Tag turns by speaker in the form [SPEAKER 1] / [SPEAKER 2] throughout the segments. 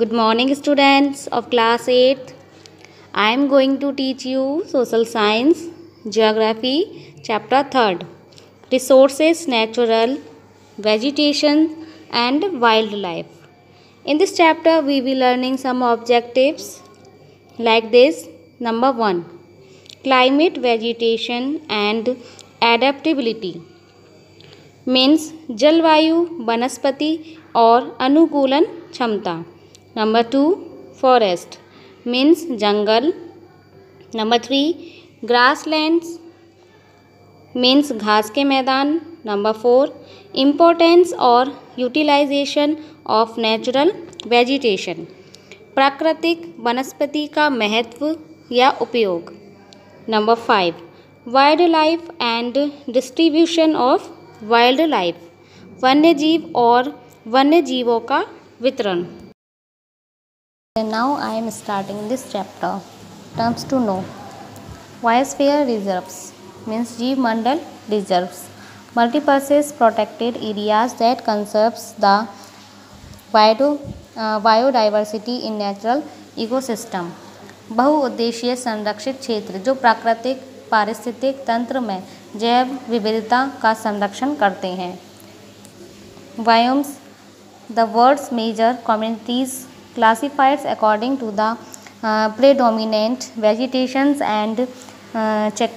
[SPEAKER 1] Good morning, students of class 8th. I am going to teach you social science, geography, chapter 3rd, resources, natural, vegetation and wildlife. In this chapter, we will learning some objectives like this. Number 1, climate, vegetation and adaptability. Means जलवायु, वनस्पति और अनुकूलन क्षमता. Number 2, forest means जंगल. Number 3, grasslands means घास के मैदान. Number 4, importance और utilisation of natural vegetation, प्राकृतिक वनस्पति का महत्व या उपयोग. Number 5, wild life and distribution of wild life, वन्यजीव और वन्यजीवों का वितरण. Now I am starting this chapter. Terms to know. Biosphere reserves means जीव मंडल reserves, multipurpose protected areas that conserves the biodiversity in natural ecosystem. बहुउद्देशीय संरक्षित क्षेत्र जो प्राकृतिक पारिस्थितिक तंत्र में जैव विविधता का संरक्षण करते हैं. Biomes, the world's major communities classified according to the predominant vegetations and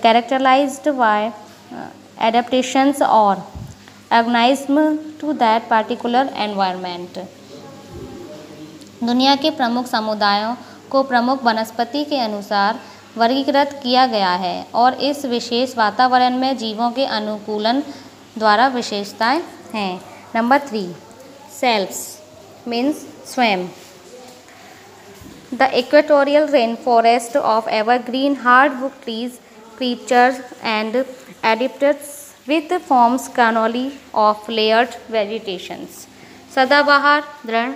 [SPEAKER 1] characterized by adaptations or organism to that particular environment. दुनिया के प्रमुख समुदायों को प्रमुख वनस्पति के अनुसार वर्गीकृत किया गया है और इस विशेष वातावरण में जीवों के अनुकूलन द्वारा विशेषताएं हैं. नंबर 3, सेल्फ्स मीन्स स्वयं. The equatorial rain forest of evergreen hardwood trees creatures and adapters with forms canopy of layered vegetations. सदाबहार दृढ़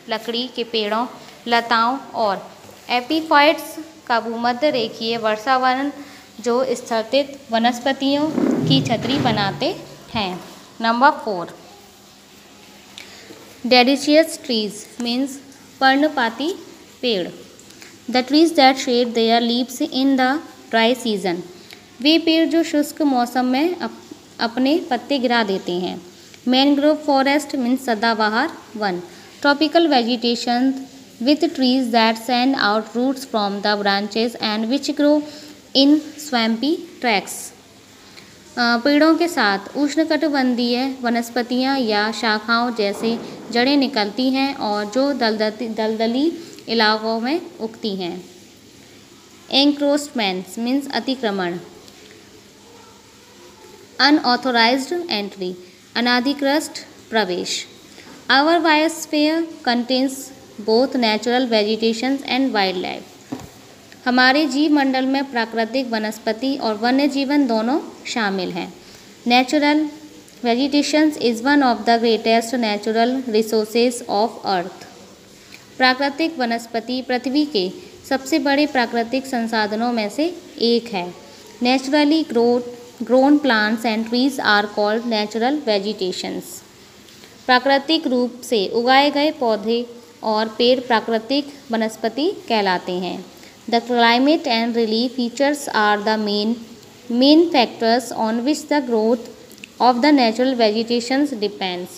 [SPEAKER 1] लकड़ी के पेड़ों, लताओं और एपीफाइट्स का भूमध्य रेखीय वर्षावन जो स्थित वनस्पतियों की छतरी बनाते हैं. नंबर 4, डेडिशियस ट्रीज मीन्स पर्णपाती पेड़. The trees that shed their leaves in the dry season, वे पेड़ जो शुष्क मौसम में अपने पत्ते गिरा देते हैं. मैनग्रोव फॉरेस्ट मीन्स सदाबहार one. Tropical vegetation with trees that send out roots from the branches and which grow in swampy tracts. पेड़ों के साथ उष्णकटिबंधीय वनस्पतियां या शाखाओं जैसे जड़ें निकलती हैं और जो दलदली इलाकों में उगती हैं. एंक्रोचमेंट्स मीन्स अतिक्रमण. अनऑथोराइज्ड एंट्री अनाधिकृत प्रवेश. Our biosphere contains both natural vegetations and wild life. हमारे जीव मंडल में प्राकृतिक वनस्पति और वन्य जीवन दोनों शामिल हैं. Natural vegetations is one of the greatest natural resources of earth. प्राकृतिक वनस्पति पृथ्वी के सबसे बड़े प्राकृतिक संसाधनों में से एक है. Naturally grown plants and trees are called natural vegetations. प्राकृतिक रूप से उगाए गए पौधे और पेड़ प्राकृतिक वनस्पति कहलाते हैं. The climate and relief features are the main factors on which the growth of the natural vegetations depends.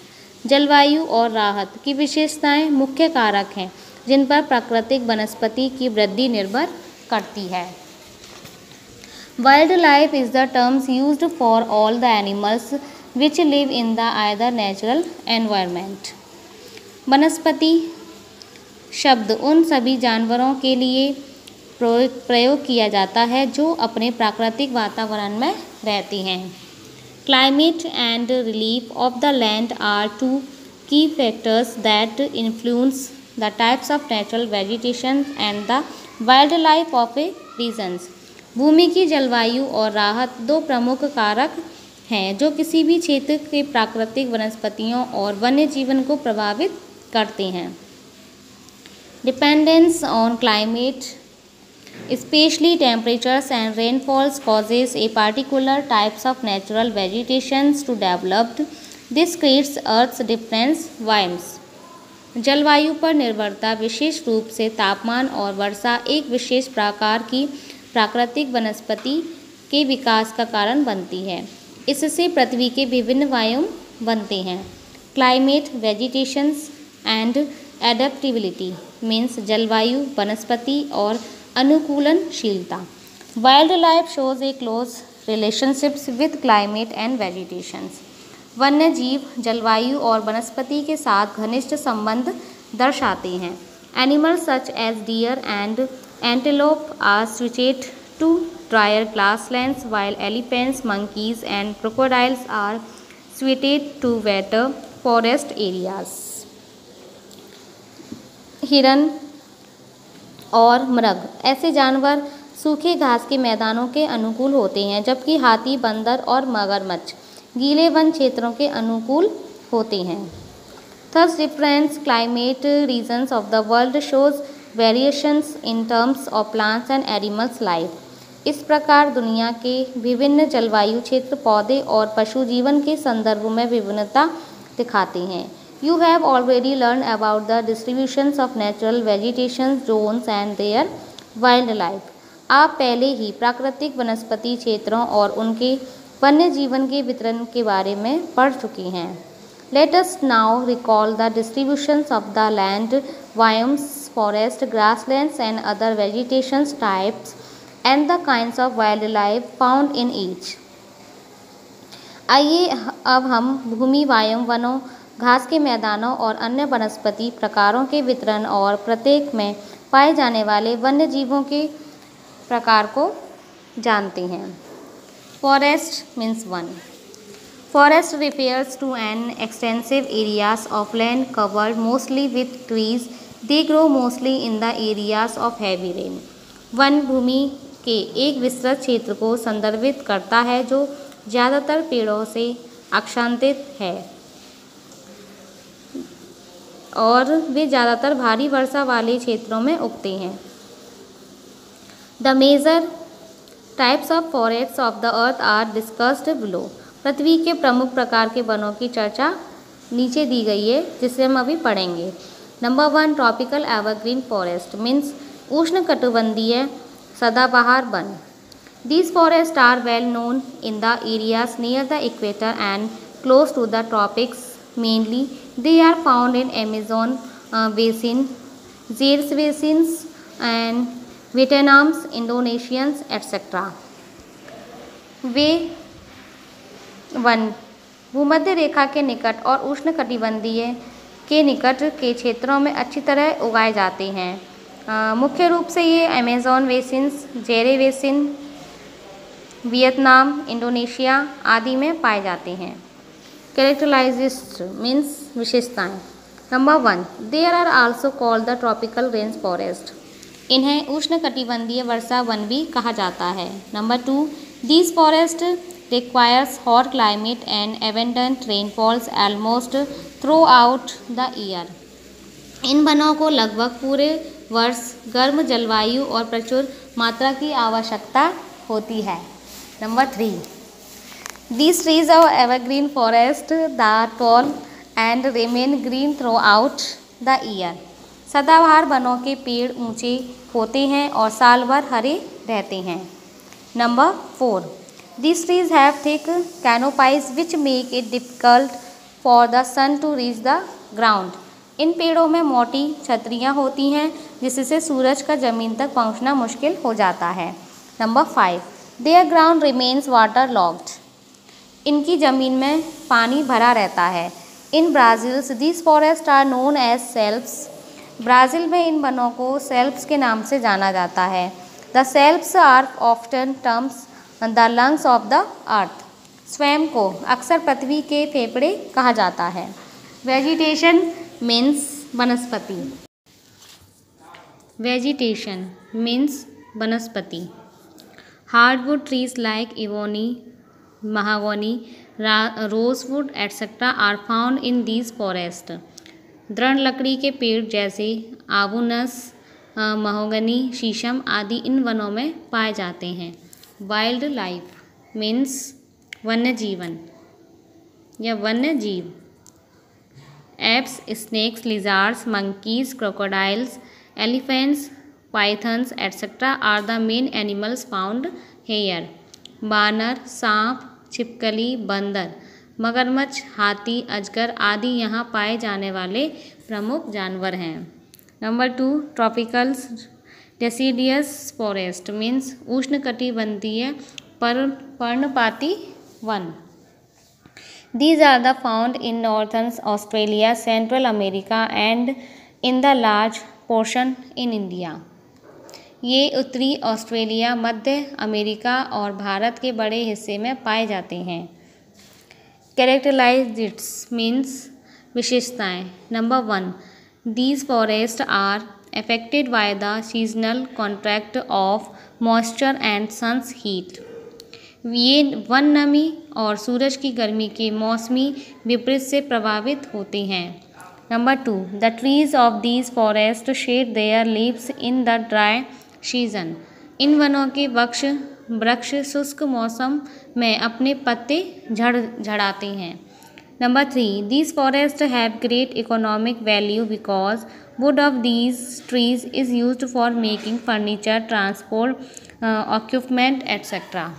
[SPEAKER 1] जलवायु और राहत की विशेषताएं मुख्य कारक हैं जिन पर प्राकृतिक वनस्पति की वृद्धि निर्भर करती है. Wildlife is the terms used for all the animals which live in the either natural environment. वनस्पति शब्द उन सभी जानवरों के लिए प्रयोग किया जाता है जो अपने प्राकृतिक वातावरण में रहती हैं. Climate and relief of the land are two key factors that influence the types of natural vegetation and the wild life of a regions. भूमि की जलवायु और राहत दो प्रमुख कारक हैं जो किसी भी क्षेत्र के प्राकृतिक वनस्पतियों और वन्य जीवन को प्रभावित करते हैं. Dependence on climate, especially temperatures and rainfalls, causes a particular types of natural vegetations to develop. This creates Earth's different biomes. जलवायु पर निर्भरता विशेष रूप से तापमान और वर्षा एक विशेष प्रकार की प्राकृतिक वनस्पति के विकास का कारण बनती है। इससे पृथ्वी के विभिन्न बायोम बनते हैं। Climate, vegetations and adaptability means जलवायु, वनस्पति और अनुकूलनशीलता। Wild life shows a close relationships with climate and vegetations. वन्य जीव जलवायु और वनस्पति के साथ घनिष्ठ संबंध दर्शाते हैं। Animals such as deer and antelope are suited to drier grasslands, while elephants, monkeys and crocodiles are suited to wetter forest areas. हिरन और मृग ऐसे जानवर सूखे घास के मैदानों के अनुकूल होते हैं, जबकि हाथी, बंदर और मगरमच्छ गीले वन क्षेत्रों के अनुकूल होते हैं। Thus, different climate regions of the world shows variations in terms of plants and animals life. इस प्रकार दुनिया के विभिन्न जलवायु क्षेत्र पौधे और पशु जीवन के संदर्भ में विभिन्नता दिखाते हैं। You have already learned about the distributions of natural vegetation zones and their wildlife. आप पहले ही प्राकृतिक वनस्पति क्षेत्रों और उनके वन्य जीवन के वितरण के बारे में पढ़ चुके हैं। Let us now recall the distributions of the land biomes, forest, grasslands and other vegetation types and the kinds of wildlife found in each. आइए अब हम भूमि, वायुम, वनों, घास के मैदानों और अन्य वनस्पति प्रकारों के वितरण और प्रत्येक में पाए जाने वाले वन्य जीवों के प्रकार को जानते हैं। Forest means one. Forest refers to an extensive areas of land covered mostly with trees. They grow mostly in the areas of heavy rain. वन भूमि के एक विस्तृत क्षेत्र को संदर्भित करता है जो ज़्यादातर पेड़ों से आच्छादित है और वे ज़्यादातर भारी वर्षा वाले क्षेत्रों में उगते हैं। The major types of forests of the earth are discussed below. पृथ्वी के प्रमुख प्रकार के वनों की चर्चा नीचे दी गई है, जिसे हम अभी पढ़ेंगे। Number 1 tropical evergreen forest means उष्णकटिबंधीय सदाबहार वन। These forest are well known in the areas near the equator and close to the tropics. Mainly they are found in Amazon basin, Zaire basins and Vietnams, Indonesians etcetera. वे वन भूमध्य रेखा के निकट और उष्णकटिबंधीय के निकट के क्षेत्रों में अच्छी तरह उगाए जाते हैं। मुख्य रूप से ये Amazon basins, Zaire basin, Vietnam, Indonesia आदि में पाए जाते हैं। कैरेक्टराइज्ड मीन्स विशेषताएं। Number 1 there are also called the tropical rain forest. इन्हें उष्णकटिबंधीय वर्षा वन भी कहा जाता है। Number 2 these forest requires hot climate and abundant rainfalls almost throughout the year. इन वनों को लगभग पूरे वर्ष गर्म जलवायु और प्रचुर मात्रा की आवश्यकता होती है। Number 3 These trees are evergreen forest that tall and remain green throughout the year. सदाबहार वनों के पेड़ ऊंचे होते हैं और साल भर हरे रहते हैं। Number 4 These trees have thick canopies which make it difficult for the sun to reach the ground. इन पेड़ों में मोटी छतरियाँ होती हैं जिससे सूरज का ज़मीन तक पहुँचना मुश्किल हो जाता है। Number 5 Their ground remains waterlogged. इनकी ज़मीन में पानी भरा रहता है। इन ब्राज़ील्स these forests are known as selps. Brazil में इन वनों को सेल्प्स के नाम से जाना जाता है। The selps are often termed the lungs of the earth. स्वयं को अक्सर पृथ्वी के फेफड़े कहा जाता है। वेजिटेशन मीन्स वनस्पति। वेजिटेशन मीन्स वनस्पति। Hardwood trees like ebony, mahogany, rosewood etcetera are found in these forest. दृढ़ लकड़ी के पेड़ जैसे आबूनस, महोगनी, शीशम आदि इन वनों में पाए जाते हैं। वाइल्ड लाइफ मीन्स वन्य जीवन या वन्य जीव। apes, snakes, lizards, monkeys, crocodiles, elephants, pythons, etc. are the main animals found here. बानर, सांप, छिपकली, बंदर, मगरमच्छ, हाथी, अजगर आदि यहाँ पाए जाने वाले प्रमुख जानवर हैं। Number 2, tropical deciduous forest means उष्णकटिबंधीय पर्णपाती one. These are the found in northern Australia, Central America and in the large portion in India. ये उत्तरी ऑस्ट्रेलिया, मध्य अमेरिका और भारत के बड़े हिस्से में पाए जाते हैं। कैरेक्टराइज्ड मीन्स विशेषताएं। Number 1, these forests are affected by the seasonal contract of moisture and sun's heat. ये वन नमी और सूरज की गर्मी के मौसमी विपरीत से प्रभावित होते हैं। Number 2, the trees of these forest shed their leaves in the dry season. इन वनों के वृक्ष शुष्क मौसम में अपने पत्ते झड़ाते हैं। Number 3, these forest have great economic value because wood of these trees is used for making furniture, transport, equipment etcetera.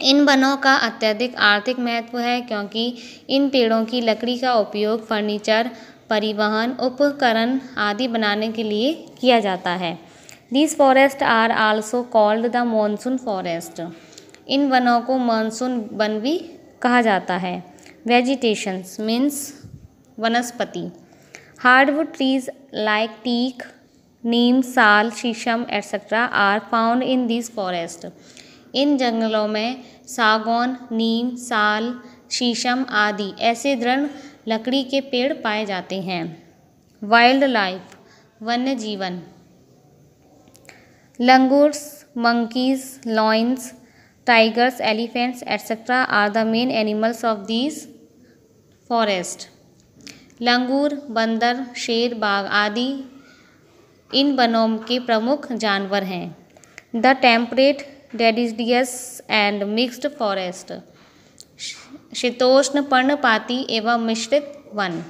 [SPEAKER 1] इन वनों का अत्यधिक आर्थिक महत्व है क्योंकि इन पेड़ों की लकड़ी का उपयोग फर्नीचर, परिवहन उपकरण आदि बनाने के लिए किया जाता है। These forest are also called the monsoon forest. इन वनों को मानसून वन भी कहा जाता है। वेजिटेशंस मीन्स वनस्पति। Hardwood trees like teak, neem, sal, shisham etcetera are found in this forest. इन जंगलों में सागौन, नीम, साल, शीशम आदि ऐसे दृढ़ लकड़ी के पेड़ पाए जाते हैं। वाइल्ड लाइफ वन्य जीवन। Langurs, monkeys, lions, tigers, elephants etcetera are the main animals of these forest. लंगूर, बंदर, शेर, बाघ आदि इन वनों के प्रमुख जानवर हैं। The temperate deciduous and mixed forest शीतोष्ण पर्णपाती एवं मिश्रित वन।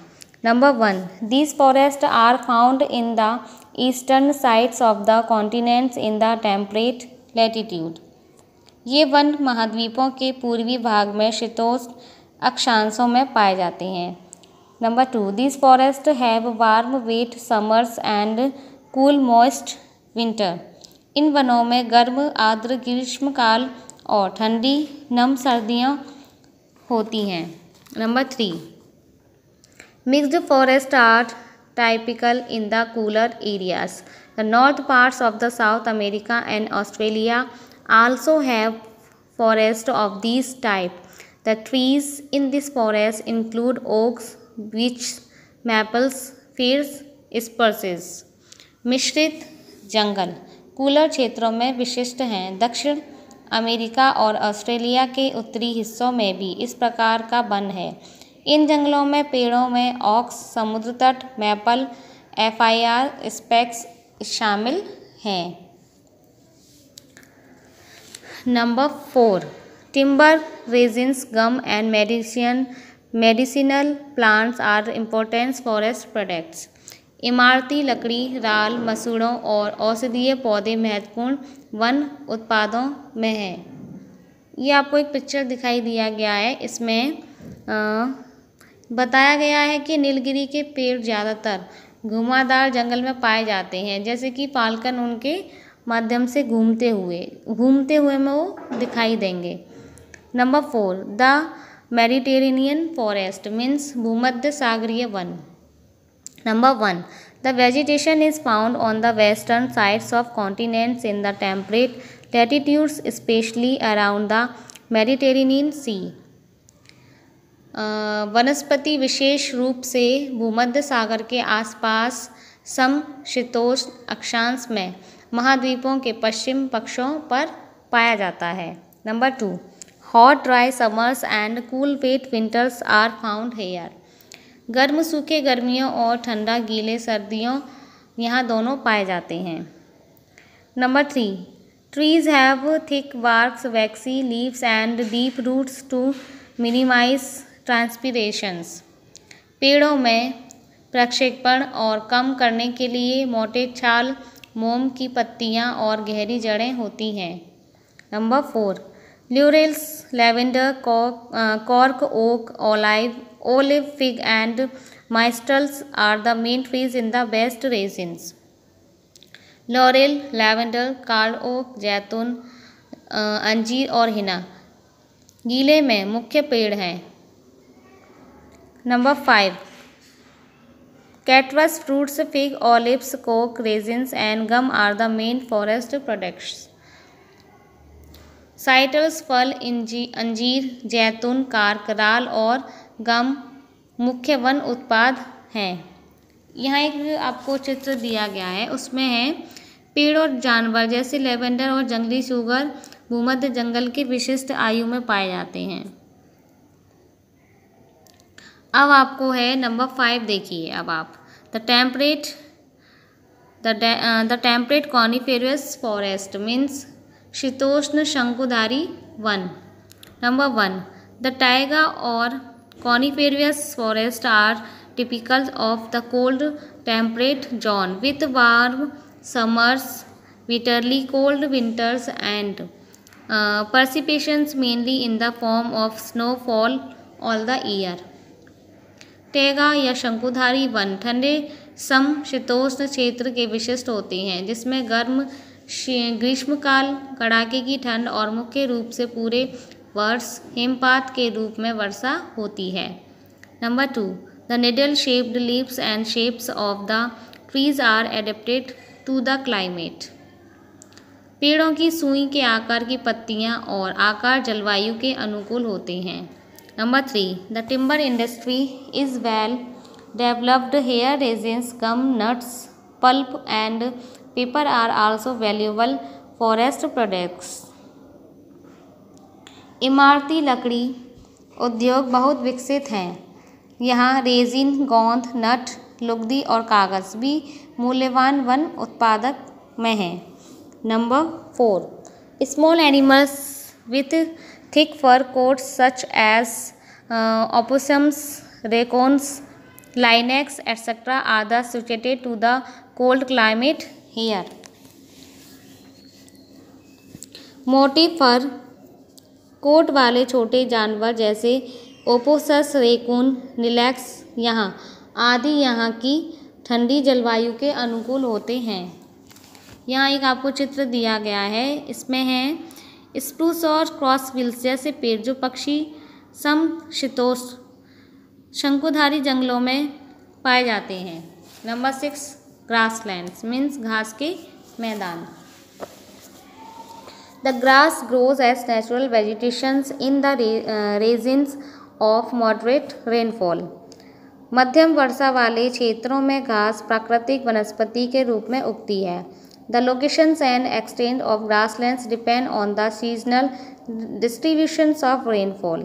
[SPEAKER 1] Number 1, these forest are found in the eastern sides of the continents in the temperate latitude. ये वन महाद्वीपों के पूर्वी भाग में शीतोष्ण अक्षांशों में पाए जाते हैं। Number 2, these forest have warm wet summers and cool moist winter. इन वनों में गर्म आर्द्र ग्रीष्मकाल और ठंडी नम सर्दियाँ होती हैं। Number 3, mixed forest are typical in the cooler areas. The north parts of the south America and Australia also have forest of this type. The trees in this forest include oaks, beech, maples, firs, spruces. मिश्रित जंगल cooler क्षेत्रों में विशिष्ट हैं। दक्षिण America और Australia के उत्तरी हिस्सों में भी इस प्रकार का वन है। इन जंगलों में पेड़ों में ऑक्स, समुद्र तट, मैपल, एफआईआर, स्पेक्स शामिल हैं। Number 4, timber, resins, gum and medicinal plants are important forest products. इमारती लकड़ी, राल, मसूड़ों और औषधीय पौधे महत्वपूर्ण वन उत्पादों में हैं। ये आपको एक पिक्चर दिखाई दिया गया है। इसमें बताया गया है कि नीलगिरी के पेड़ ज़्यादातर घुमावदार जंगल में पाए जाते हैं, जैसे कि फाल्कन उनके माध्यम से घूमते हुए में वो दिखाई देंगे। Number 4, the Mediterranean forest means भूमध्य सागरीय one. Number 1, the vegetation is found on the western sides of continents in the temperate latitudes, especially around the Mediterranean Sea. वनस्पति विशेष रूप से भूमध्य सागर के आसपास समशीतोष्ण अक्षांश में महाद्वीपों के पश्चिम पक्षों पर पाया जाता है। Number 2, hot dry summers and cool wet winters are found here. गर्म सूखे गर्मियों और ठंडा गीले सर्दियों यहाँ दोनों पाए जाते हैं। Number 3, trees have thick barks, waxy leaves and deep roots to minimize transpirations. पेड़ों में प्रक्षेपण और कम करने के लिए मोटे छाल, मोम की पत्तियां और गहरी जड़ें होती हैं। Number 4, laurels, lavender, cork oak, olive, fig and myrtles are the main trees in the best regions. Laurel, lavender, cork oak, जैतून, अंजीर और हिना गीले में मुख्य पेड़ हैं। Number 5, citrus, fruits, fig, olives, कोक, resins and gum are the main forest products. Citrus, फल, अंजीर, जैतून, कार्क, राल और गम मुख्य वन उत्पाद हैं। यहाँ एक आपको चित्र दिया गया है, उसमें है पेड़ और जानवर जैसे लेवेंडर और जंगली सुगर भूमध्य जंगल के विशिष्ट आयु में पाए जाते हैं। अब आपको है नंबर 5 देखिए। अब आप the temperate coniferous forest means शीतोष्ण शंकुधारी वन। नंबर 1, द टाइगा और coniferous forest are typical of the cold temperate zone with warm summers, bitterly cold winters and precipitations mainly in the form of snowfall all the year. Taiga या शंकुधारी one ठंडे समशीतोष्ण क्षेत्र के विशिष्ट होते हैं जिसमें गर्म ग्रीष्मकाल, कड़ाके की ठंड और मुख्य रूप से पूरे वर्ष हिमपात के रूप में वर्षा होती है। Number 2, the needle-shaped leaves and shapes of the trees are adapted to the climate. पेड़ों की सुई के आकार की पत्तियां और आकार जलवायु के अनुकूल होते हैं। Number 3, the timber industry is well developed here. Resins, gum, nuts, pulp and paper are also valuable forest products. इमारती लकड़ी उद्योग बहुत विकसित हैं। यहाँ रेजिन, गोंद, नट, लुगदी और कागज़ भी मूल्यवान वन उत्पादक में हैं। Number 4, small animals with thick fur coats such as opossums, raccoons, lynx etc. are the suited to the cold climate here. मोटे फर कोट वाले छोटे जानवर जैसे ओपोसस, रेकून, निलैक्स आदि यहाँ की ठंडी जलवायु के अनुकूल होते हैं। यहाँ एक आपको चित्र दिया गया है, इसमें है स्प्रूस और क्रॉसबिल्स जैसे पेड़ जो पक्षी समशीतोष्ण शंकुधारी जंगलों में पाए जाते हैं। नंबर 6, ग्रासलैंड्स मीन्स घास के मैदान। The grass grows as natural vegetations in the regions of moderate rainfall. मध्यम वर्षा वाले क्षेत्रों में घास प्राकृतिक वनस्पति के रूप में उगती है। The locations and extent of grasslands depend on the seasonal distributions of rainfall.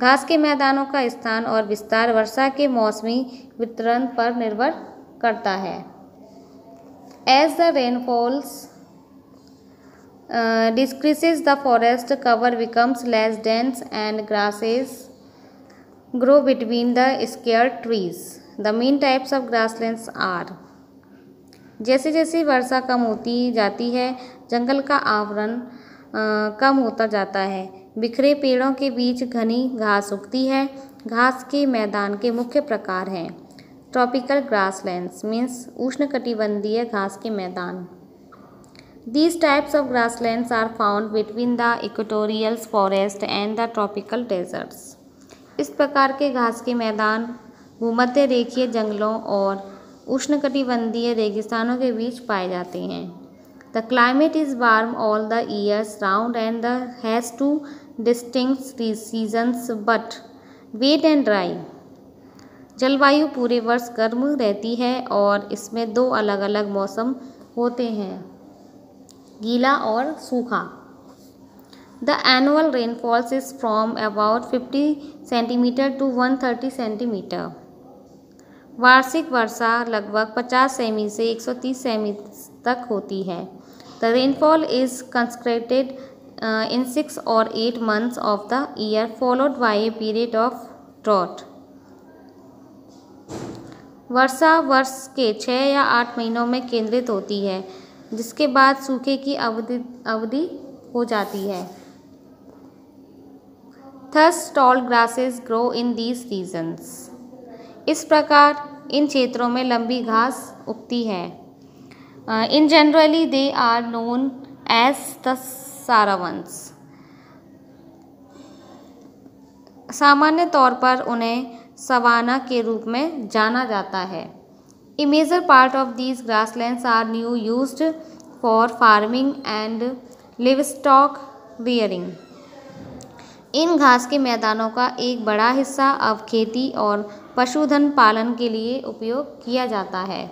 [SPEAKER 1] घास के मैदानों का स्थान और विस्तार वर्षा के मौसमी वितरण पर निर्भर करता है। As the rainfalls decreases, the forest cover becomes less dense and grasses grow between the scarred trees. The main types of grasslands are जैसे जैसे वर्षा कम होती जाती है जंगल का आवरण कम होता जाता है। बिखरे पेड़ों के बीच घनी घास उगती है। घास के मैदान के मुख्य प्रकार हैं ट्रॉपिकल ग्रासलैंड्स मीन्स उष्णकटिबंधीय घास के मैदान। These types of grasslands are found between the equatorial forest and the tropical deserts. इस प्रकार के घास के मैदान भूमध्य रेखीय जंगलों और उष्णकटिबंधीय रेगिस्तानों के बीच पाए जाते हैं। The climate is warm all the years round and has two distinct seasons but wet and dry. जलवायु पूरे वर्ष गर्म रहती है और इसमें दो अलग अलग मौसम होते हैं, गीला और सूखा। The annual rainfall is from about 50 centimeter to 130 centimeter. वार्षिक वर्षा लगभग 50 सेमी से 130 सेमी तक होती है। The rainfall is concentrated in 6 or 8 months of the year followed by a period of drought. वर्षा वर्ष के 6 या 8 महीनों में केंद्रित होती है, जिसके बाद सूखे की अवधि हो जाती है। Thus, tall grasses grow in these regions. इस प्रकार इन क्षेत्रों में लंबी घास उगती है। In generally they are known as the saravans. सामान्य तौर पर उन्हें सवाना के रूप में जाना जाता है। A major part of these grasslands are now used for farming and livestock rearing. इन घास के मैदानों का एक बड़ा हिस्सा अब खेती और पशुधन पालन के लिए उपयोग किया जाता है।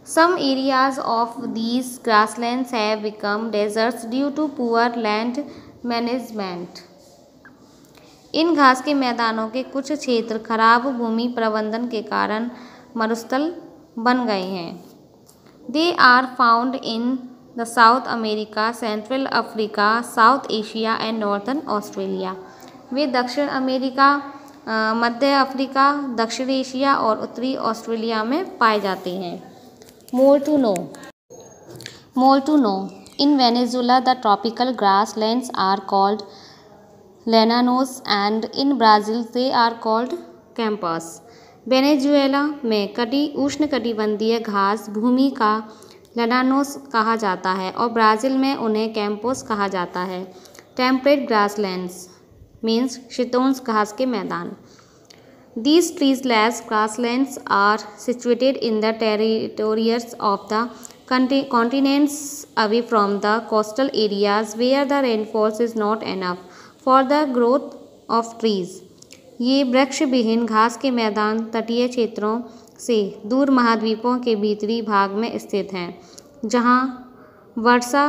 [SPEAKER 1] Some areas of these grasslands have become deserts due to poor land management. इन घास के मैदानों के कुछ क्षेत्र खराब भूमि प्रबंधन के कारण मरुस्थल बन गए हैं। They are found in the South America, Central Africa, South Asia and Northern Australia. वे दक्षिण अमेरिका, मध्य अफ्रीका, दक्षिण एशिया और उत्तरी ऑस्ट्रेलिया में पाए जाते हैं। More to know. In Venezuela, the tropical grasslands are called llanos and in Brazil they are called campas. Venezuela में उष्णकटिबंधीय घास भूमि का llanos कहा जाता है और ब्राज़ील में उन्हें कैंपोस कहा जाता है। टेम्परेट ग्रासलैंड्स मीन्स शीतोष्ण घास के मैदान। These treeless grasslands are situated in the territories of the continents away from the coastal areas where the rainfall is not enough for the growth of trees. ये वृक्ष विहीन घास के मैदान तटीय क्षेत्रों से दूर महाद्वीपों के भीतरी भाग में स्थित हैं, जहाँ वर्षा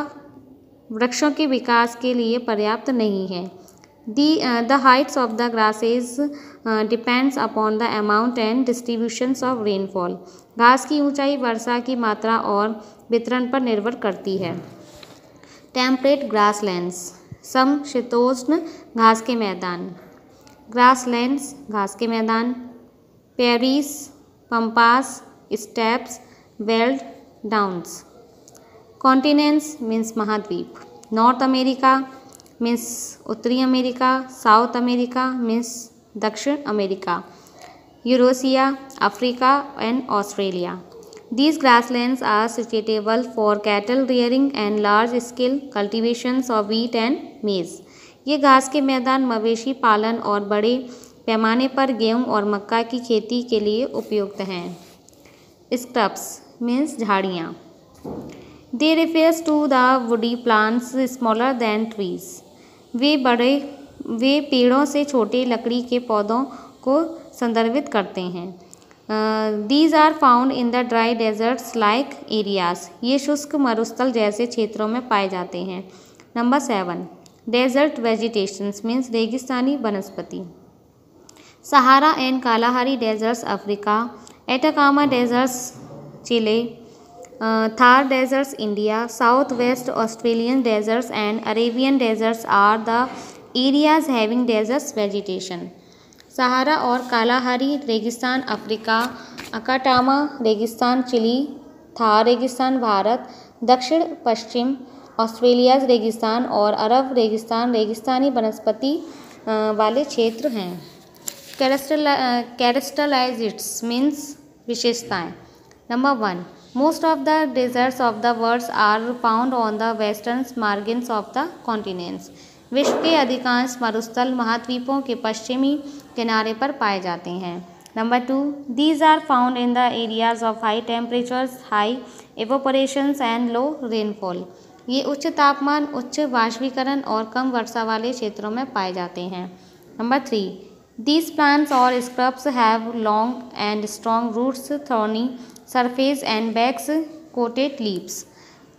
[SPEAKER 1] वृक्षों के विकास के लिए पर्याप्त नहीं है। The heights of the grasses depends upon the amount and distributions of rainfall. घास की ऊंचाई वर्षा की मात्रा और वितरण पर निर्भर करती है। टेम्परेट ग्रासलैंड्स समशीतोष्ण घास के मैदान। ग्रासलैंड्स घास के मैदान। Prairies, pampas, steppes, veld, downs. Continents means महाद्वीप। नॉर्थ अमेरिका मीन्स उत्तरी अमेरिका। साउथ अमेरिका मीन्स दक्षिण America. Eurasia, Africa and Australia. These grasslands are suitable for cattle rearing and large scale cultivations of wheat and maize. ये घास के मैदान मवेशी पालन और बड़े पैमाने पर गेहूं और मक्का की खेती के लिए उपयुक्त हैं। Scrubs means झाड़ियाँ। They refers to the woody plants smaller than trees. वे पेड़ों से छोटे लकड़ी के पौधों को संदर्भित करते हैं। These are found in the dry deserts like areas. ये शुष्क मरुस्थल जैसे क्षेत्रों में पाए जाते हैं। नंबर 7 डेजर्ट वेजिटेशंस मीन्स रेगिस्तानी वनस्पति। Sahara and Kalahari deserts Africa, Atacama deserts Chile, Thar deserts India, south west Australian deserts and Arabian deserts are the areas having deserts vegetation. Sahara और कालाहारी रेगिस्तान अफ्रीका, अकाटामा रेगिस्तान चिली, थार रेगिस्तान भारत, दक्षिण पश्चिम Australia रेगिस्तान और अरब रेगिस्तान रेगिस्तानी वनस्पति वाले क्षेत्र हैं। कैरेक्टराइज्ड्स मीन्स विशेषताएं। Number 1 Most of the deserts of the world are found on the western margins of the continents. विश्व के अधिकांश मरुस्थल महाद्वीपों के पश्चिमी किनारे पर पाए जाते हैं। Number 2 These are found in the areas of high temperatures, high evaporations and low rainfall. ये उच्च तापमान, उच्च वाष्पीकरण और कम वर्षा वाले क्षेत्रों में पाए जाते हैं। Number 3 These plants or scrubs have long and strong roots, thorny surface and wax coated leaves.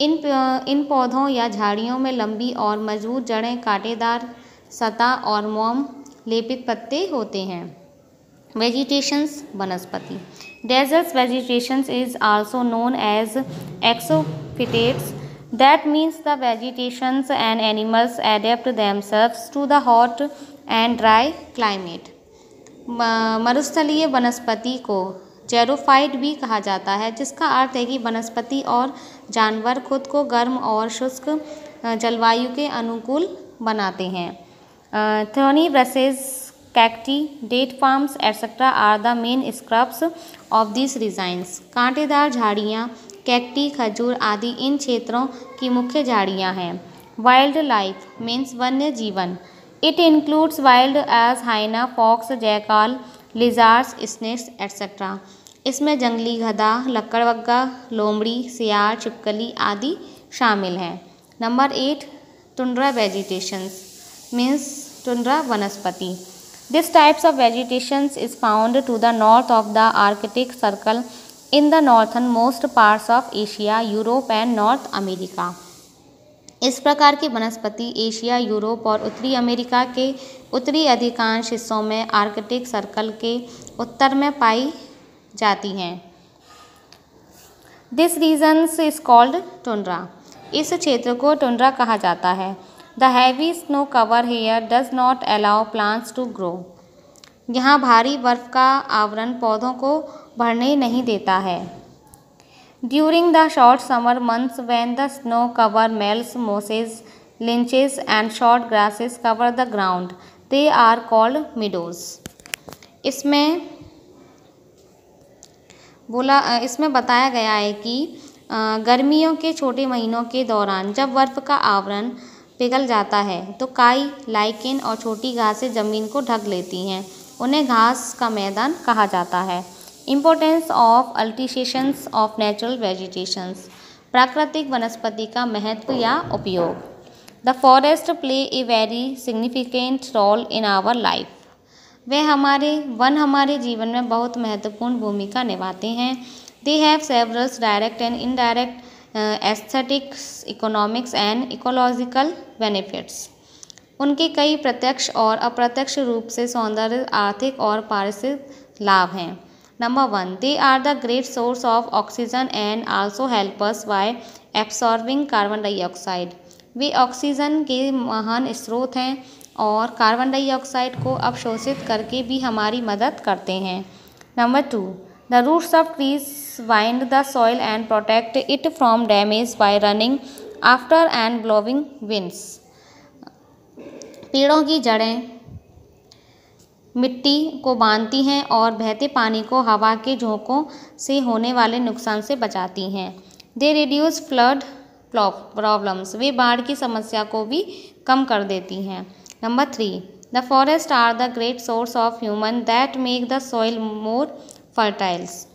[SPEAKER 1] इन पौधों या झाड़ियों में लंबी और मजबूत जड़ें, कांटेदार सतह और मोम लेपित पत्ते होते हैं। वेजिटेशंस वनस्पति। Desert vegetations is also known as xerophytes. That means the vegetations and animals adapt themselves to the hot and dry climate. मरुस्थलीय वनस्पति को जेरोफाइट भी कहा जाता है, जिसका अर्थ है कि वनस्पति और जानवर खुद को गर्म और शुष्क जलवायु के अनुकूल बनाते हैं। Thorny brushes, cacti, date palms etcetera are the main scrubs of this regions. कांटेदार झाड़ियाँ, कैक्टी, खजूर आदि इन क्षेत्रों की मुख्य झाड़ियाँ हैं। वाइल्ड लाइफ मीन्स वन्य जीवन। It includes wild ass hyena, fox, jackal, lizards, snakes etcetera. इसमें जंगली गधा, लकड़बग्गा, लोमड़ी, सियार, छिपकली आदि शामिल हैं। Number 8 tundra vegetations means tundra वनस्पति। This types of vegetations is found to the north of the Arctic circle in the northern most parts of Asia, Europe and north America. इस प्रकार की वनस्पति एशिया, यूरोप और उत्तरी America के उत्तरी अधिकांश हिस्सों में आर्कटिक सर्कल के उत्तर में पाई जाती हैं। This regions is called tundra. इस क्षेत्र को टुंड्रा कहा जाता है। The heavy snow cover here does not allow plants to grow. यहाँ भारी बर्फ का आवरण पौधों को बढ़ने नहीं देता है। During the short summer months when the snow cover melts, mosses, lynches and short grasses cover the ground. They are called meadows. इसमें बताया गया है कि गर्मियों के छोटे महीनों के दौरान जब बर्फ़ का आवरण पिघल जाता है तो काई, लाइकेन और छोटी घासें ज़मीन को ढक लेती हैं। उन्हें घास का मैदान कहा जाता है। Importance of utilisations of natural vegetations. प्राकृतिक वनस्पति का महत्व या उपयोग। The forest play a very significant role in our life. वन हमारे जीवन में बहुत महत्वपूर्ण भूमिका निभाते हैं। They have several direct and indirect aesthetics, economics and ecological benefits. उनके कई प्रत्यक्ष और अप्रत्यक्ष रूप से सौंदर्य, आर्थिक और पारिस्थितिक लाभ हैं। Number 1 they are the great source of oxygen and also help us by absorbing carbon dioxide. वे ऑक्सीजन के महान स्रोत हैं और कार्बन डाइऑक्साइड को अवशोषित करके भी हमारी मदद करते हैं। Number 2 the roots of trees bind the soil and protect it from damage by running water and blowing winds. पेड़ों की जड़ें मिट्टी को बांधती हैं और बहते पानी को हवा के झोंकों से होने वाले नुकसान से बचाती हैं। They reduce flood problems. वे बाढ़ की समस्या को भी कम कर देती हैं। Number 3 the forest are the great source of humus that make the soil more fertiles.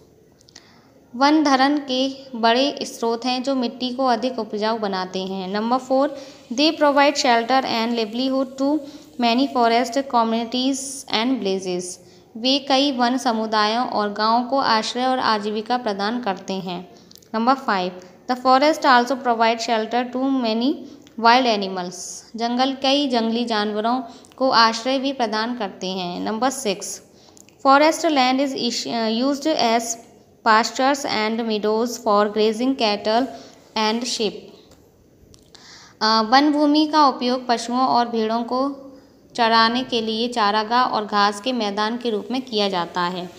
[SPEAKER 1] वन धरण के बड़े स्रोत हैं जो मिट्टी को अधिक उपजाऊ बनाते हैं। Number 4 they provide shelter and livelihood to many forest communities and villages. वे कई वन समुदायों और गांवों को आश्रय और आजीविका प्रदान करते हैं। Number 5 the forest also provide shelter to many wild animals. जंगल कई जंगली जानवरों को आश्रय भी प्रदान करते हैं। Number 6 forest land is used as pastures and meadows for grazing cattle and sheep. वन भूमि का उपयोग पशुओं और भेड़ों को चराने के लिए चारागाह और घास के मैदान के रूप में किया जाता है।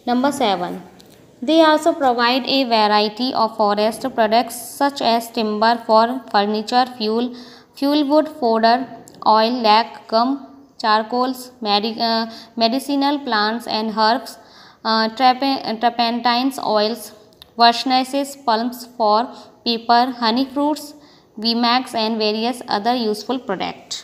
[SPEAKER 1] Number 7 they also provide a variety of forest products such as timber for furniture, fuel wood, fodder, oil, lac, gum, charcoals, medicinal plants and herbs, turpentines oils, varnishes, pulps for paper, honey fruits, beeswax and various other useful product.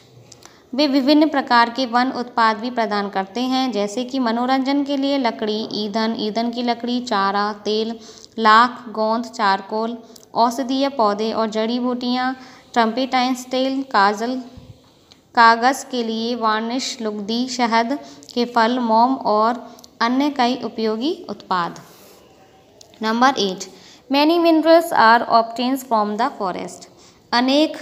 [SPEAKER 1] वे विभिन्न प्रकार के one उत्पाद भी प्रदान करते हैं, जैसे कि मनोरंजन के लिए लकड़ी, ईंधन की लकड़ी, चारा, तेल, लाख, गोंद, चारकोल, औषधीय पौधे और जड़ी बूटियाँ, ट्रम्पेटाइन्स तेल, कागज़ के लिए वार्निश, लुगदी, शहद के फल, मोम और अन्य कई उपयोगी उत्पाद। Number 8 many minerals are obtained from the forest. अनेक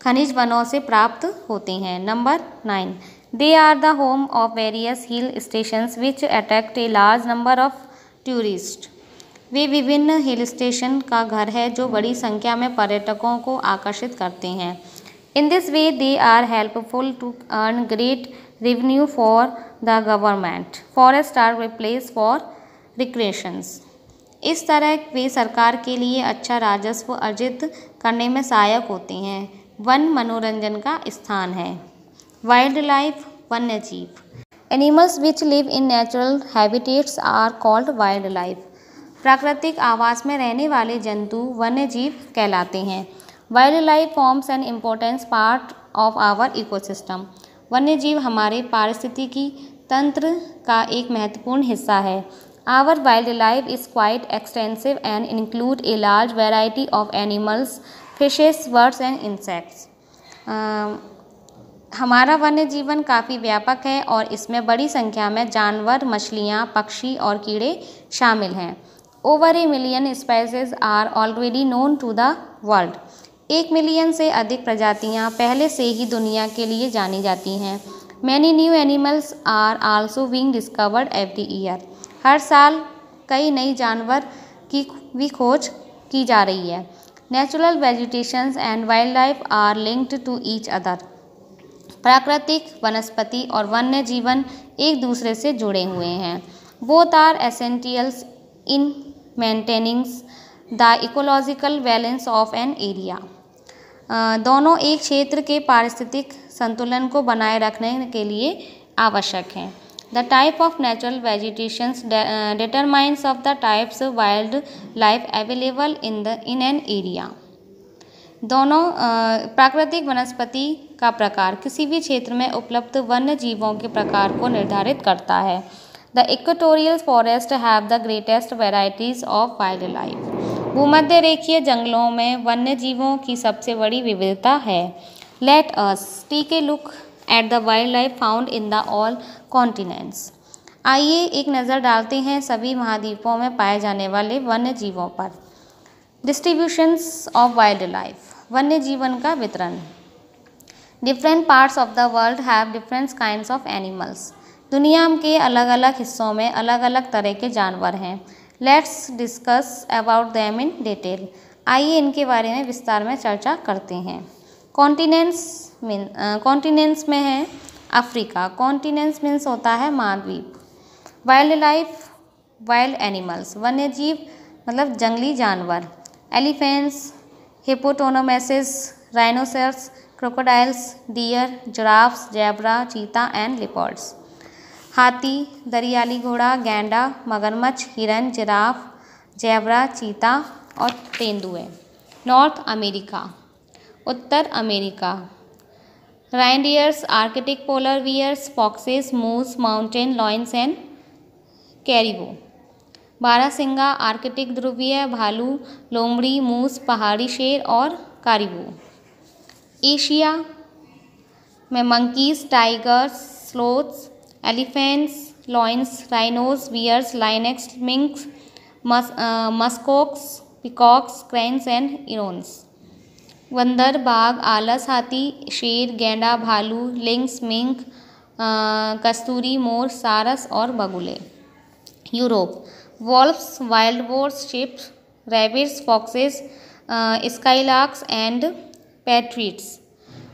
[SPEAKER 1] खनिज वनों से प्राप्त होते हैं। Number 9 they are the home of various hill stations which attract a large number of tourist. वे विभिन्न हिल स्टेशन का घर है जो बड़ी संख्या में पर्यटकों को आकर्षित करते हैं। In this way they are helpful to earn great revenue for the government. Forest are a place for recreations. इस तरह वे सरकार के लिए अच्छा राजस्व अर्जित करने में सहायक होते हैं। वन मनोरंजन का स्थान है। वाइल्ड लाइफ, वन्य जीव। Animals which live in natural habitats are called wildlife. प्राकृतिक आवास में रहने वाले जंतु वन्य जीव कहलाते हैं। Wildlife forms an important part of our ecosystem. वन्य जीव हमारे पारिस्थितिकी तंत्र का एक महत्वपूर्ण हिस्सा है। Our wildlife is quite extensive and include a large variety of animals, fishes, birds and insects. हमारा वन्य जीवन काफ़ी व्यापक है और इसमें बड़ी संख्या में जानवर, मछलियाँ, पक्षी और कीड़े शामिल हैं। Over a million species are already known to the world. 1 million से अधिक प्रजातियाँ पहले से ही दुनिया के लिए जानी जाती हैं। Many new animals are also being discovered every year. हर साल कई नई जानवर की भी खोज की जा रही है। Natural vegetations and wild life are linked to each other. प्राकृतिक, वनस्पति और वन्य जीवन एक दूसरे से जुड़े हुए हैं। Both are essentials in maintaining the ecological balance of an area. दोनों एक क्षेत्र के पारिस्थितिक संतुलन को बनाए रखने के लिए आवश्यक हैं। The type of natural vegetations determines of the types wild life available in an area. दोनों प्राकृतिक वनस्पति का प्रकार किसी भी क्षेत्र में उपलब्ध वन्य जीवों के प्रकार को निर्धारित करता है। The equatorial forest have the greatest varieties of wild life. भूमध्य रेखीय जंगलों में वन्य जीवों की सबसे बड़ी विविधता है। Let us take a look at the wild life found in the all continents. आइए एक नज़र डालते हैं सभी महाद्वीपों में पाए जाने वाले वन्य जीवों पर। डिस्ट्रीब्यूशंस ऑफ वाइल्ड लाइफ, वन्य जीवन का वितरण। Different parts of the world have different kinds of animals. दुनिया के अलग अलग हिस्सों में अलग अलग तरह के जानवर हैं। Let's discuss about them in detail. आइए इनके बारे में विस्तार में चर्चा करते हैं। कॉन्टिनेंट्स में है अफ्रीका। कॉन्टिनेंट्स मीन्स होता है महाद्वीप। वाइल्ड लाइफ, वाइल्ड एनिमल्स, वन्य जीव मतलब जंगली जानवर। Elephants, hippopotamuses, rhinoceros, crocodiles, deer, giraffes, zebra, cheetah and leopards. हाथी, दरियाली घोड़ा, गैंडा, मगरमच्छ, हिरन, जिराफ, जेब्रा, चीता और तेंदुए। नॉर्थ अमेरिका, उत्तर America. Reindeers, Arctic polar bears, foxes, moose, mountain lions and caribou. बारहसिंगा, आर्कटिक ध्रुवीय भालू, लोमड़ी, मूस, पहाड़ी शेर और कारिबो। एशिया में monkeys, tigers, sloths, elephants, lions, rhinos, bears, lynxes, minks, muskox, peacocks, cranes and herons. बंदर, बाघ, आलस, हाथी, शेर, गैंडा, भालू, लिंक्स, मिंक, कस्तूरी, मोर, सारस और बगुले। Europe, wolves, wild boars, sheeps, rabbits, foxes, skylarks and partridges.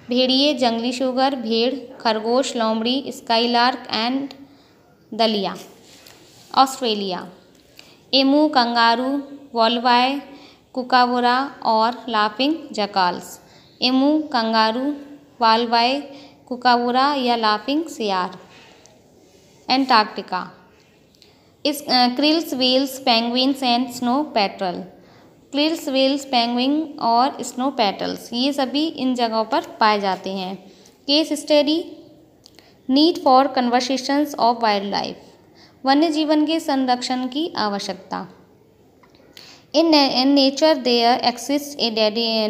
[SPEAKER 1] भेड़िए, जंगली शुगर, भेड़, खरगोश, लोमड़ी, स्काईलार्क एंड दलिया। Australia, emu, kangaroo, wallaby, kookaburra और laughing jackals. Emu, kangaroo, wallaby, kookaburra या लाफिंग सियार। Antarctica, krills, whales, penguins and snow petrel. Krills, whales, penguin और स्नो पैटल्स, ये सभी इन जगहों पर पाए जाते हैं। Case study, need for conversations of wild life, वन्य जीवन के संरक्षण की आवश्यकता। In nature there exist a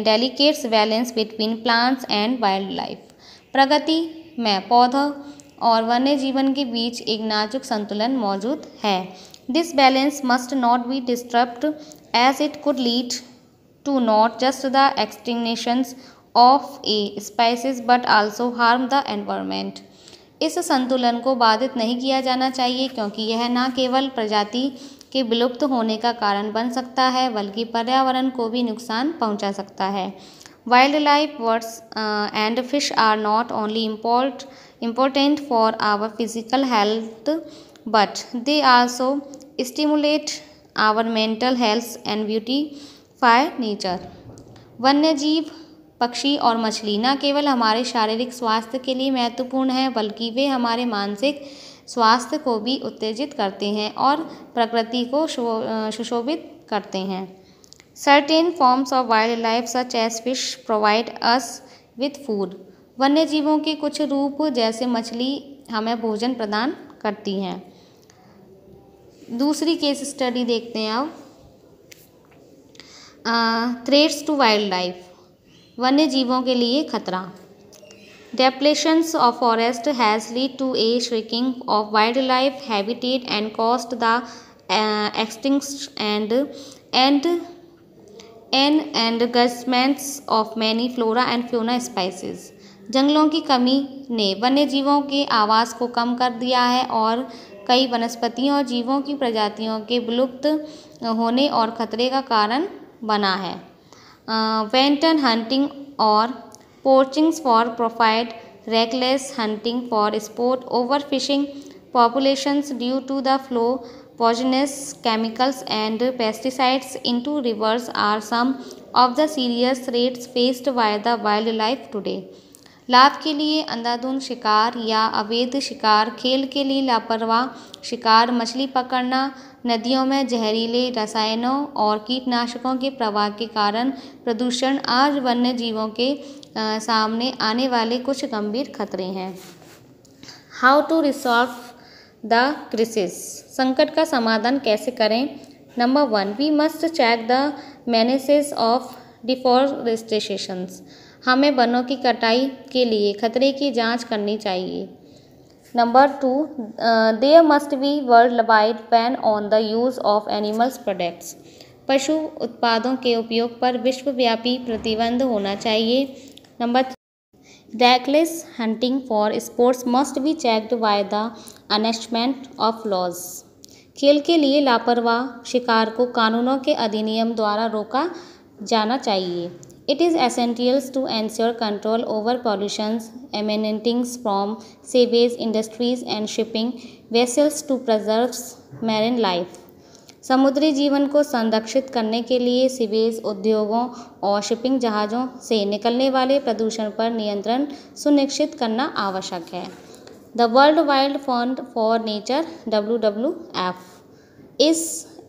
[SPEAKER 1] delicate balance between plants and wild life. प्रगति में पौधों और वन्य जीवन के बीच एक नाजुक संतुलन मौजूद है। This balance must not be disturbed as it could lead to not just the extinctions of a species but also harm the environment। इस संतुलन को बाधित नहीं किया जाना चाहिए क्योंकि यह न केवल प्रजाति के विलुप्त होने का कारण बन सकता है बल्कि पर्यावरण को भी नुकसान पहुंचा सकता है। Wildlife, birds and fish are not only important for our physical health but they also stimulate our mental health and beautify nature. वन्य जीव, पक्षी और मछली न केवल हमारे शारीरिक स्वास्थ्य के लिए महत्वपूर्ण हैं, बल्कि वे हमारे मानसिक स्वास्थ्य को भी उत्तेजित करते हैं और प्रकृति को सुशोभित करते हैं। Certain forms of wildlife such as fish provide us with food। वन्य जीवों के कुछ रूप जैसे मछली हमें भोजन प्रदान करती हैं। दूसरी केस स्टडी देखते हैं अब। थ्रेट्स टू वाइल्ड लाइफ, वन्य जीवों के लिए खतरा। Depletions of forest has led to a shrinking of wildlife habitat and caused the extinction and endangerment of many flora and fauna species। जंगलों की कमी ने वन्य जीवों के आवास को कम कर दिया है और कई वनस्पतियों और जीवों की प्रजातियों के विलुप्त होने और खतरे का कारण बना है। वेंटन हंटिंग और poaching for profit, reckless hunting for sport, overfishing, populations due to the flow poisonous chemicals and pesticides into rivers are some of the serious threats faced by the wildlife today। लाभ के लिए अंधाधुंध शिकार या अवैध शिकार, खेल के लिए लापरवाह शिकार, मछली पकड़ना, नदियों में जहरीले रसायनों और कीटनाशकों के प्रवाह के कारण प्रदूषण आज वन्य जीवों के सामने आने वाले कुछ गंभीर खतरे हैं। How to resolve the crisis, संकट का समाधान कैसे करें। Number 1, we must check the menaces of deforestation. हमें वनों की कटाई के लिए खतरे की जांच करनी चाहिए। Number 2, there must be worldwide ban on the use of animals products. पशु उत्पादों के उपयोग पर विश्वव्यापी प्रतिबंध होना चाहिए। Number 3, reckless hunting for sports must be checked by the enactment of laws। खेल के लिए लापरवाह शिकार को कानूनों के अधिनियम द्वारा रोका जाना चाहिए। It is essential to ensure control over pollution emanating from sewage industries and shipping vessels to preserve marine life। समुद्री जीवन को संरक्षित करने के लिए सीवेज उद्योगों और शिपिंग जहाज़ों से निकलने वाले प्रदूषण पर नियंत्रण सुनिश्चित करना आवश्यक है। The world wild fund for nature WWF is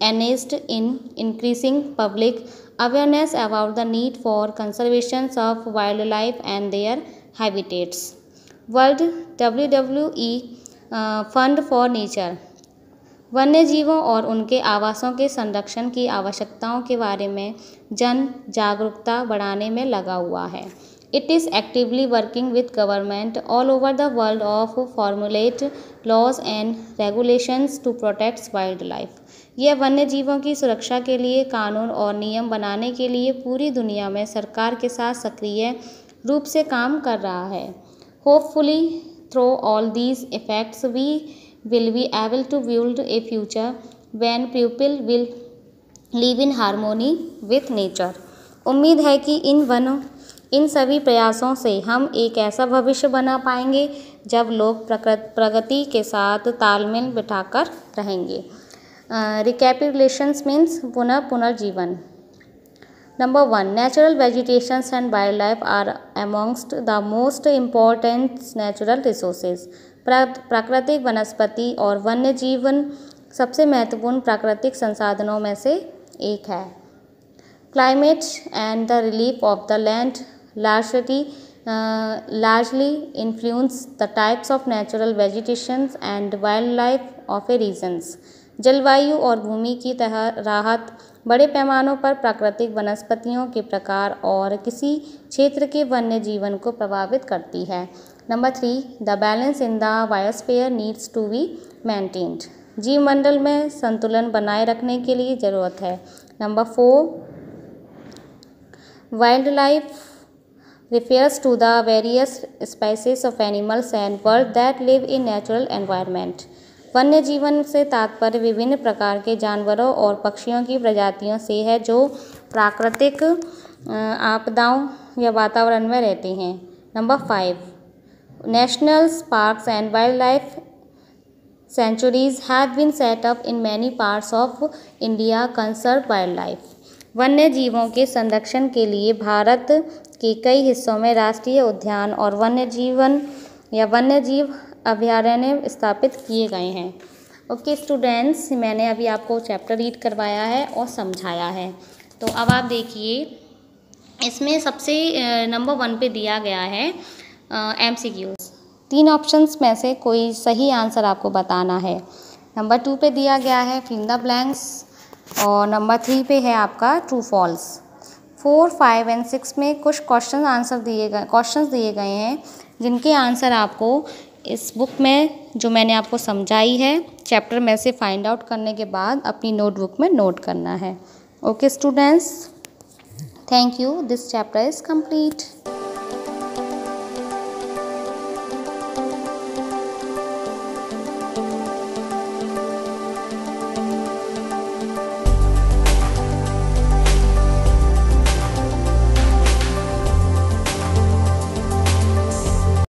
[SPEAKER 1] engaged in increasing public awareness about the need for conservation of wildlife and their habitats। World WWE fund for nature वन्य जीवों और उनके आवासों के संरक्षण की आवश्यकताओं के बारे में जन जागरूकता बढ़ाने में लगा हुआ है। It is actively working with government all over the world of formulate laws and regulations to protect wildlife। यह वन्य जीवों की सुरक्षा के लिए कानून और नियम बनाने के लिए पूरी दुनिया में सरकार के साथ सक्रिय रूप से काम कर रहा है। Hopefully through all these effects we will be able to build a future when people will live in harmony with nature। उम्मीद है कि इन सभी प्रयासों से हम एक ऐसा भविष्य बना पाएंगे जब लोग प्रगति के साथ तालमेल बिठाकर रहेंगे। रिकैपिटुलेशंस मीन्स पुनर्जीवन। Number 1, natural vegetations and wild life are amongst the most important natural resources. प्राकृतिक वनस्पति और वन्य जीवन सबसे महत्वपूर्ण प्राकृतिक संसाधनों में से एक है। Climate and the relief of the land largely influence the types of natural vegetation and wildlife of a regions। जलवायु और भूमि की राहत बड़े पैमानों पर प्राकृतिक वनस्पतियों के प्रकार और किसी क्षेत्र के वन्य जीवन को प्रभावित करती है। Number 3, the balance in the biosphere needs to be maintained. जीवमंडल में संतुलन बनाए रखने के लिए ज़रूरत है। Number 4, wild life refers to the various species of animals and birds that live in natural environment। वन्य जीवन से तात्पर्य विभिन्न प्रकार के जानवरों और पक्षियों की प्रजातियों से है जो प्राकृतिक आपदाओं या वातावरण में रहते हैं। Number 5, national parks and wild life sanctuaries have been set up in many parts of India conserve wildlife. वन्य जीवों के संरक्षण के लिए भारत के कई हिस्सों में राष्ट्रीय उद्यान और वन्य जीव अभयारण्य स्थापित किए गए हैं। ओके स्टूडेंट्स, मैंने अभी आपको चैप्टर रीड करवाया है और समझाया है। तो अब आप देखिए, इसमें सबसे नंबर 1 पे दिया गया है MCQs। 3 ऑप्शंस में से कोई सही आंसर आपको बताना है। नंबर 2 पे दिया गया है फिल द ब्लैंक्स और नंबर 3 पे है आपका ट्रू फॉल्स। 4, 5 एंड 6 में कुछ क्वेश्चंस दिए गए हैं जिनके आंसर आपको इस बुक में जो मैंने आपको समझाई है चैप्टर में से फाइंड आउट करने के बाद अपनी नोटबुक में नोट करना है। Okay students, thank you, this chapter is complete.